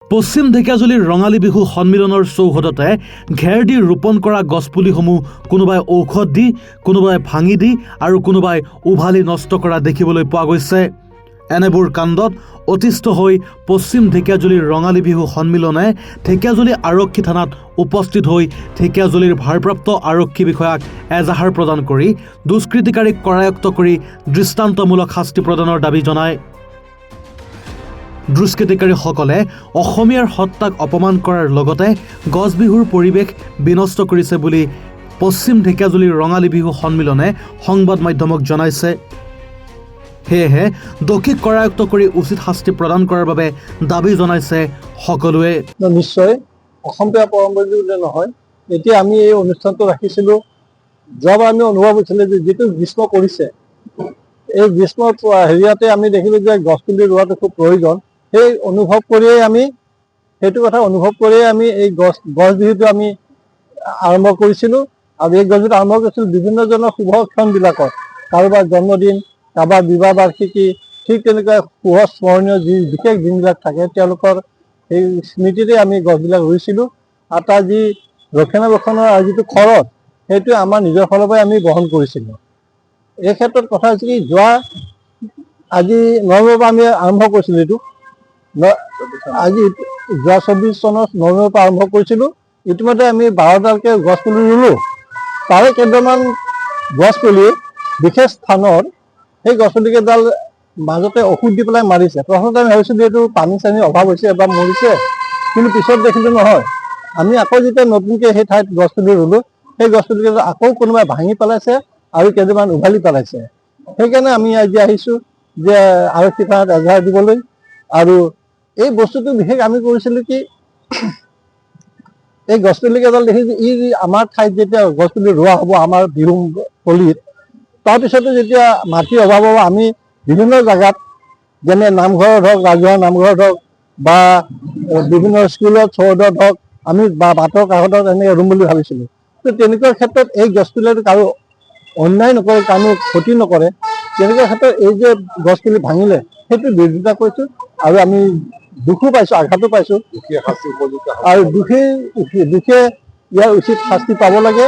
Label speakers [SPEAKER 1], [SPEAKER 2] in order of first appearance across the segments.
[SPEAKER 1] পশ্চিম ঢেকিয়াজুলিৰ ৰঙালী বিহু সন্মিলনৰ চৌহদতে ঘেৰ দি ৰোপণ কৰা গছপুলিসমূহ কোনোবাই ঔষধ দি, কোনোবাই ভাঙি দি আৰু কোনোবাই উভালি নষ্ট কৰা দেখিবলৈ পোৱা গৈছে। এনেবোৰ কাণ্ডত অতিষ্ঠ হৈ পশ্চিম ঢেকিয়াজুলিৰ ৰঙালী বিহু সন্মিলনে ঢেকিয়াজুলি আৰক্ষী থানাত উপস্থিত হৈ ঢেকিয়াজুলিৰ ভাৰপ্ৰাপ্ত আৰক্ষী বিষয়াক এজাহাৰ প্ৰদান কৰি দুষ্কৃতিকাৰীক কৰায়ত্ব কৰি দৃষ্টান্তমূলক শাস্তি প্ৰদানৰ দাবী জনায়। দুষ্কৃতিকাৰীসকলে অসমীয়াৰ সত্তাক অপমান কৰাৰ লগতে গছ বিহুৰ পৰিৱেশ বিনষ্ট কৰিছে বুলি পশ্চিম ঢেকিয়াজুলিৰ ৰঙালী বিহু সন্মিলনে সংবাদ মাধ্যমক জনাইছে। সেয়েহে দোষীক কৰায়ত্ব কৰি উচিত শাস্তি প্ৰদান কৰাৰ বাবে দাবী জনাইছে সকলোৱে।
[SPEAKER 2] নিশ্চয় অসমীয়া পৰম্পৰা বুলি নহয়, এতিয়া আমি এই অনুষ্ঠানটো ৰাখিছিলোঁ। যোৱাবাৰ আমি অনুভৱ হৈছিলে যে যিটো গ্ৰীষ্ম পৰিছে, এই গ্ৰীষ্ম হেৰিয়াতে আমি দেখিলোঁ যে গছপুলি ৰোৱাটো খুব প্ৰয়োজন। সেই অনুভৱ কৰিয়েই আমি সেইটো কথা অনুভৱ কৰিয়েই আমি এই গছ বিহুটো আমি আৰম্ভ কৰিছিলোঁ। আৰু এই গছ বিহুটো আৰম্ভ কৰিছিলোঁ বিভিন্নজনৰ শুভক্ষণবিলাকত, কাৰোবাৰ জন্মদিন, কাৰোবাৰ বিবাহ বাৰ্ষিকী, ঠিক তেনেকুৱা শুভ স্মৰণীয় যি বিশেষ দিনবিলাক থাকে তেওঁলোকৰ সেই স্মৃতিতে আমি গছবিলাক ৰুইছিলোঁ। আৰু তাৰ যি ৰক্ষণাবেক্ষণৰ আৰু যিটো খৰচ, সেইটো আমাৰ নিজৰ ফালৰ পৰাই আমি বহন কৰিছিলোঁ। এই ক্ষেত্ৰত কথা হৈছে কি, আজি নৱেম্বৰৰ পৰা আমি আৰম্ভ কৰিছিলোঁ এইটো। আজি যোৱা 24 চনৰ নৱেম্বৰৰ পৰা আৰম্ভ কৰিছিলোঁ। ইতিমধ্যে আমি 12ডালকৈ গছপুলি ৰুলোঁ। তাৰে কেইটামান গছপুলি বিশেষ স্থানৰ সেই গছপুলিকেইডাল মাজতে ঔষধ দি পেলাই মাৰিছে। প্ৰথমতে আমি ভাবিছিলোঁ এইটো পানী চানীৰ অভাৱ হৈছে বা মৰিছে, কিন্তু পিছত দেখিলোঁ নহয়। আমি আকৌ যেতিয়া নতুনকৈ সেই ঠাইত গছপুলি ৰুলোঁ, সেই গছপুলিকেইডাল আকৌ কোনোবাই ভাঙি পেলাইছে আৰু কেইটামান উভালি পেলাইছে। সেইকাৰণে আমি আজি আহিছোঁ যে আৰক্ষী থানাত এজাহাৰ দিবলৈ। আৰু এই বস্তুটো বিশেষ আমি কৰিছিলোঁ কি, এই গছপুলিকেইডাল দেখিছোঁ ই আমাৰ ঠাইত যেতিয়া গছপুলি ৰোৱা হ'ব আমাৰ বিহু পল্লীত, তাৰপিছতো যেতিয়া মাটিৰ অভাৱ হ'ব, আমি বিভিন্ন জেগাত যেনে নামঘৰত হওক, ৰাজহুৱা নামঘৰত হওক বা বিভিন্ন স্কুলত চৌহদত হওক, আমি বা বাটৰ কাষতত এনেকৈ ৰুম বুলি ভাবিছিলোঁ। তো তেনেকুৱা ক্ষেত্ৰত এই গছপুলিটো কাৰো অন্যায় নকৰে, কাৰো ক্ষতি নকৰে। তেনেকুৱা ক্ষেত্ৰত এই যে গছপুলি ভাঙিলে সেইটো বিৰোধিতা কৰিছোঁ। আৰু আমি দুখো পাইছোঁ, আঘাতো পাইছোঁ। আৰু দুখে ইয়াৰ উচিত শাস্তি পাব লাগে,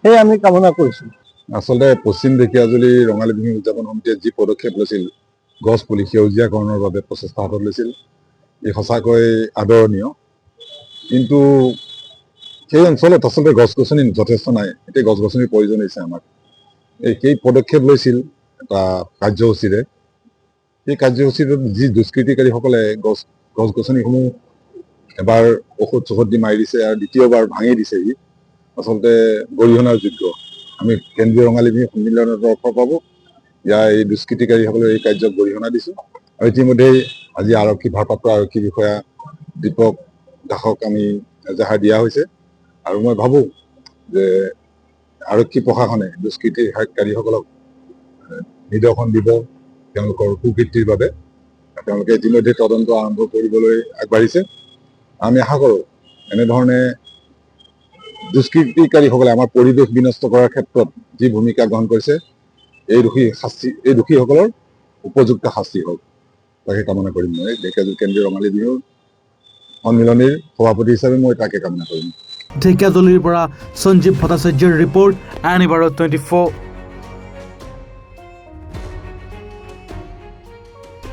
[SPEAKER 2] সেয়ে আমি কামনা কৰিছোঁ।
[SPEAKER 3] আচলতে পশ্চিম ঢেকিয়াজুলি ৰঙালী বিহু উদযাপন সমিতিয়ে যি পদক্ষেপ লৈছিল, গছ পুলি সেউজীয়াকৰণৰ বাবে প্ৰচেষ্টা হাতত লৈছিল, ই সঁচাকৈ আদৰণীয়। কিন্তু সেই অঞ্চলত আচলতে গছ গছনি যথেষ্ট নাই। এতিয়া গছ গছনিৰ প্ৰয়োজন হৈছে আমাক। সেই পদক্ষেপ লৈছিল এটা কাৰ্যসূচীৰে। সেই কাৰ্যসূচীত যি দুষ্কৃতিকাৰীসকলে গছ গছনিসমূহ এবাৰ ঔষধ চৌষধ দি মাৰি দিছে আৰু দ্বিতীয়বাৰ ভাঙি দিছেহি, আচলতে গৰিহণাৰ যোগ্য। আমি কেন্দ্ৰীয় ৰঙালী বিহু সন্মিলনৰ তৰফৰ পাব এই দুষ্কৃতিকাৰীসকলৰ এই কাৰ্যক গৰিহণা দিছোঁ। আৰু ইতিমধ্যেই আজি ভাৰপ্ৰাপ্ত আৰক্ষী বিষয়া দীপক দাসক আমি এজাহাৰ দিয়া হৈছে। আৰু মই ভাবোঁ যে আৰক্ষী প্ৰশাসনে দুষ্কৃতিকাৰীসকলক নিদৰ্শন দিব তেওঁলোকৰ কুকীৰ্তিৰ বাবে। তেওঁলোকে ইতিমধ্যে তদন্ত আৰম্ভ কৰিবলৈ আগবাঢ়িছে। আমি আশা কৰোঁ এনেধৰণে দুষ্কৃতিকাৰীসকলে আমাৰ পৰিৱেশ বিনষ্ট কৰাৰ ক্ষেত্ৰত যি ভূমিকা গ্ৰহণ কৰিছে, এই দোষীসকলৰ উপযুক্ত শাস্তি হওক, তাকে কামনা কৰিম। মই ঢেকিয়াজুলি কেন্দ্ৰীয় ৰঙালী বিহু সন্মিলনীৰ সভাপতি হিচাপে মই তাকে কামনা কৰিম।
[SPEAKER 1] ঢেকিয়াজুলিৰ পৰা সঞ্জীৱ ভট্টাচাৰ্যৰ ৰিপৰ্ট, এনিভাৰত 24।